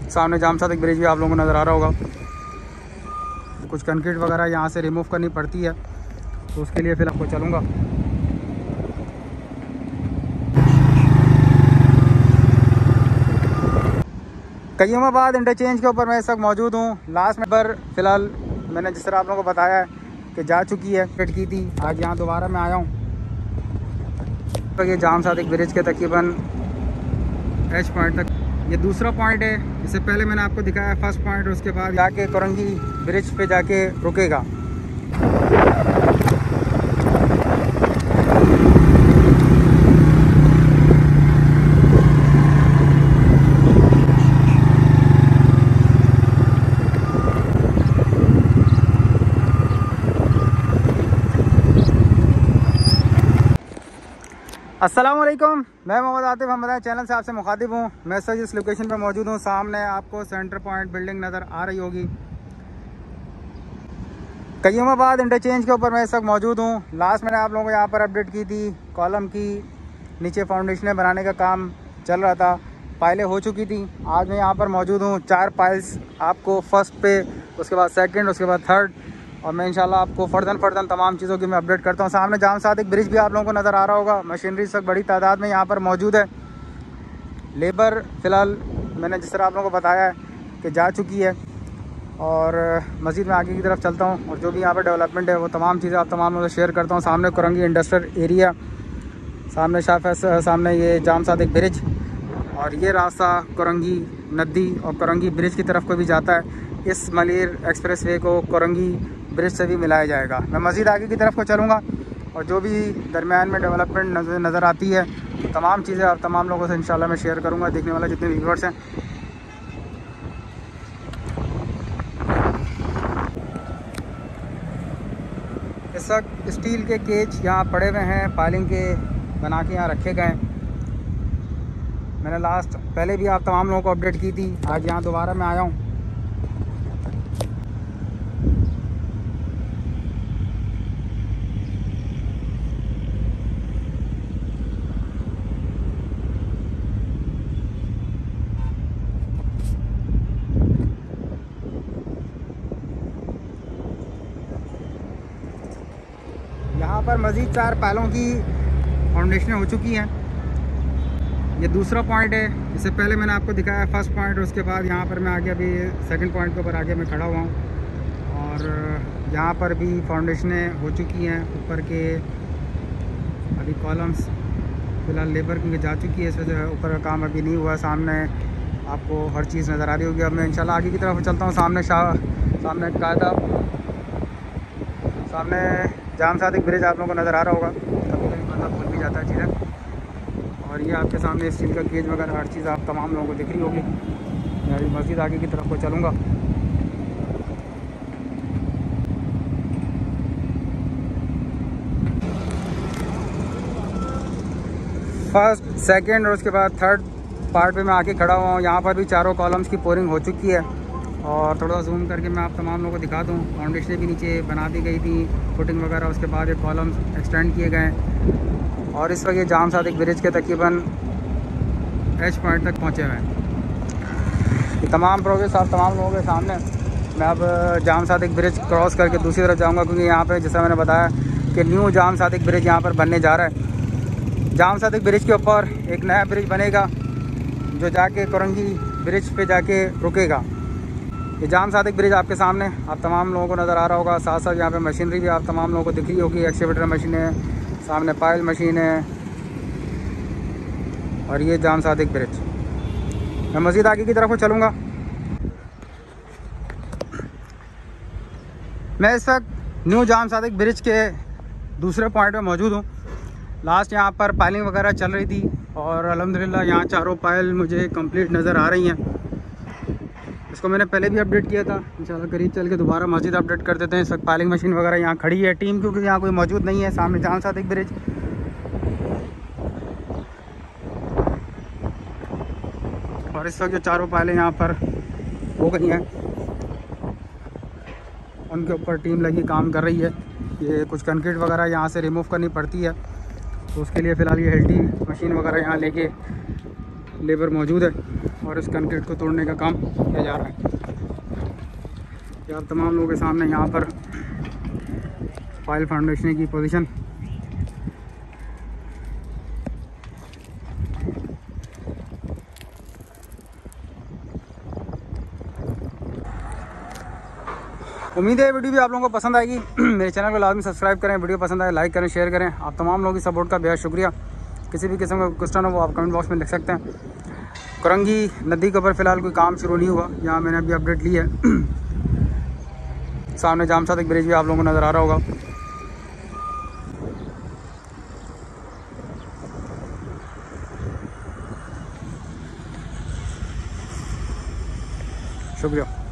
सामने जाम सादिक ब्रिज भी आप लोगों को नज़र आ रहा होगा। कुछ कंक्रीट वगैरह यहाँ से रिमूव करनी पड़ती है, तो उसके लिए फिर आपको चलूँगा। कयूमाबाद इंटरचेंज के ऊपर मैं इस वक्त मौजूद हूँ। लास्ट में पर फ़िलहाल मैंने जिस तरह आप लोगों को बताया है कि जा चुकी है, वेट की थी, आज यहाँ दोबारा मैं आया हूँ। तो ये जाम सादिक ब्रिज के तकरीबन एच पॉइंट तक ये दूसरा पॉइंट है। इससे पहले मैंने आपको दिखाया फर्स्ट पॉइंट, उसके बाद जाके कोरंगी ब्रिज पे जाके रुकेगा। अस्सलाम वालेकुम, मैं मोहम्मद आतिफ हमदा चैनल से आपसे मुखातिब हूँ। मैं सर इस लोकेशन पर मौजूद हूँ। सामने आपको सेंटर पॉइंट बिल्डिंग नज़र आ रही होगी। कयूमाबाद इंटरचेंज के ऊपर मैं इस वक्त मौजूद हूँ। लास्ट मैंने आप लोगों को यहाँ पर अपडेट की थी, कॉलम की नीचे फाउंडेशनें बनाने का काम चल रहा था, पाइलें हो चुकी थी। आज मैं यहाँ पर मौजूद हूँ। 4 पाइल्स आपको फर्स्ट पे, उसके बाद सेकेंड, उसके बाद थर्ड, और मैं इंशाल्लाह आपको फ़र्दन तमाम चीज़ों की मैं अपडेट करता हूँ। सामने जाम सादिक ब्रिज भी आप लोगों को नज़र आ रहा होगा। मशीनरी सब बड़ी तादाद में यहाँ पर मौजूद है। लेबर फ़िलहाल मैंने जिस तरह आप लोगों को बताया है कि जा चुकी है, और मज़ीद मैं आगे की तरफ चलता हूँ और जो भी यहाँ पर डेवलपमेंट है वो तमाम चीज़ें आप तमाम लोगों से शेयर करता हूँ। सामने कोरंगी इंडस्ट्रियल एरिया, सामने सामने ये जाम सादिक ब्रिज, और ये रास्ता कोरंगी नदी और कोरंगी ब्रिज की तरफ को भी जाता है। इस मलिर एक्सप्रेस वे को कोरंगी ब्रिज से भी मिलाया जाएगा। मैं मज़ीद आगे की तरफ को चलूँगा और जो भी दरमियान में डेवलपमेंट नज़र आती है तो तमाम चीज़ें आप तमाम लोगों से इंशाल्लाह मैं शेयर करूँगा, देखने वाले जितने व्यूअर्स हैं। इस वक्त स्टील के केज यहाँ पड़े हुए हैं, पाइलिंग के बना के यहाँ रखे गए। मैंने लास्ट पहले भी आप तमाम लोगों को अपडेट की थी, आज यहाँ दोबारा मैं आया हूँ। यहाँ पर मज़ीद 4 पायलों की फाउंडेशनें हो चुकी हैं। ये दूसरा पॉइंट है। इससे पहले मैंने आपको दिखाया फर्स्ट पॉइंट, उसके बाद यहाँ पर मैं आगे अभी सेकंड पॉइंट के ऊपर आगे मैं खड़ा हुआ हूँ, और यहाँ पर भी फाउंडेशनें हो चुकी हैं। ऊपर के अभी कॉलम्स फ़िलहाल लेबर की जा चुकी है, इस वजह से ऊपर का काम अभी नहीं हुआ। सामने आपको हर चीज़ नज़र आ रही होगी। अब मैं इंशाल्लाह आगे की तरफ चलता हूँ। सामने कायदा, सामने जाम सादिक ब्रिज आप लोगों को नज़र आ रहा होगा। कभी कभी बंदा भूल भी जाता है चीज़ें। और ये आपके सामने स्टील का गेज वगैरह हर चीज़ आप तमाम लोगों को दिख रही होगी। मैं अभी मस्जिद आगे की तरफ को चलूँगा। फर्स्ट, सेकंड और उसके बाद थर्ड पार्ट पे मैं आके खड़ा हुआ हूँ। यहाँ पर भी चारों कॉलम्स की पोरिंग हो चुकी है, और थोड़ा जूम करके मैं आप तमाम लोगों को दिखा दूँ। फाउंडेशनें भी नीचे बना दी गई थी, फुटिंग वगैरह, उसके बाद ये कॉलम्स एक्सटेंड किए गए, और इस वक्त ये जाम सादिक ब्रिज के तकरीबन एच पॉइंट तक पहुँचे हुए हैं। ये तमाम प्रोग्रेस आप तमाम लोगों के सामने। मैं अब जाम सादिक ब्रिज क्रॉस करके दूसरी तरफ जाऊँगा, क्योंकि यहाँ पर जैसा मैंने बताया कि न्यू जाम सादिक ब्रिज यहाँ पर बनने जा रहा है। जाम सादिक ब्रिज के ऊपर एक नया ब्रिज बनेगा जो जाके कोरंगी ब्रिज पे जाके रुकेगा। ये जाम सादिक ब्रिज आपके सामने आप तमाम लोगों को नज़र आ रहा होगा। साथ साथ यहाँ पे मशीनरी भी आप तमाम लोगों को दिख रही होगी। एक्सीवेटर मशीनें, सामने पाइल मशीन है, और ये जाम सादिक ब्रिज। मैं मज़ीद आगे की तरफ को चलूँगा। मैं इस वक्त न्यू जाम सादिक ब्रिज के दूसरे पॉइंट पर मौजूद हूँ। लास्ट यहाँ पर पाइलिंग वगैरह चल रही थी, और अल्हम्दुलिल्लाह यहाँ चारों पाइल मुझे कंप्लीट नज़र आ रही हैं। इसको मैंने पहले भी अपडेट किया था। इंशाल्लाह करीब चल के दोबारा मस्जिद अपडेट कर देते हैं। इस वक्त पाइलिंग मशीन वगैरह यहाँ खड़ी है। टीम क्योंकि यहाँ कोई मौजूद नहीं है। सामने जाम सादिक ब्रिज, और इस वक्त जो चारों पाइलें यहाँ पर हो गई हैं उनके ऊपर टीम लगी काम कर रही है। ये कुछ कंक्रीट वगैरह यहाँ से रिमूव करनी पड़ती है, तो उसके लिए फ़िलहाल ये हेल्टी मशीन वगैरह यहाँ लेके लेबर मौजूद है। और इस कंक्रीट को तोड़ने का काम किया जा रहा है। ये आप तमाम लोगों के सामने यहाँ पर पायल फाउंडेशन की पोजीशन। उम्मीद है वीडियो भी आप लोगों को पसंद आएगी। मेरे चैनल को लाजमी सब्सक्राइब करें, वीडियो पसंद आए लाइक करें, शेयर करें। आप तमाम लोगों की सपोर्ट का बेहद शुक्रिया। किसी भी किस्म का क्वेश्चन हो वो आप कमेंट बॉक्स में लिख सकते हैं। कुरंगी नदी के ऊपर फ़िलहाल कोई काम शुरू नहीं हुआ, यहाँ मैंने अभी अपडेट ली है। सामने जाम सादिक ब्रिज भी आप लोगों को नज़र आ रहा होगा। शुक्रिया।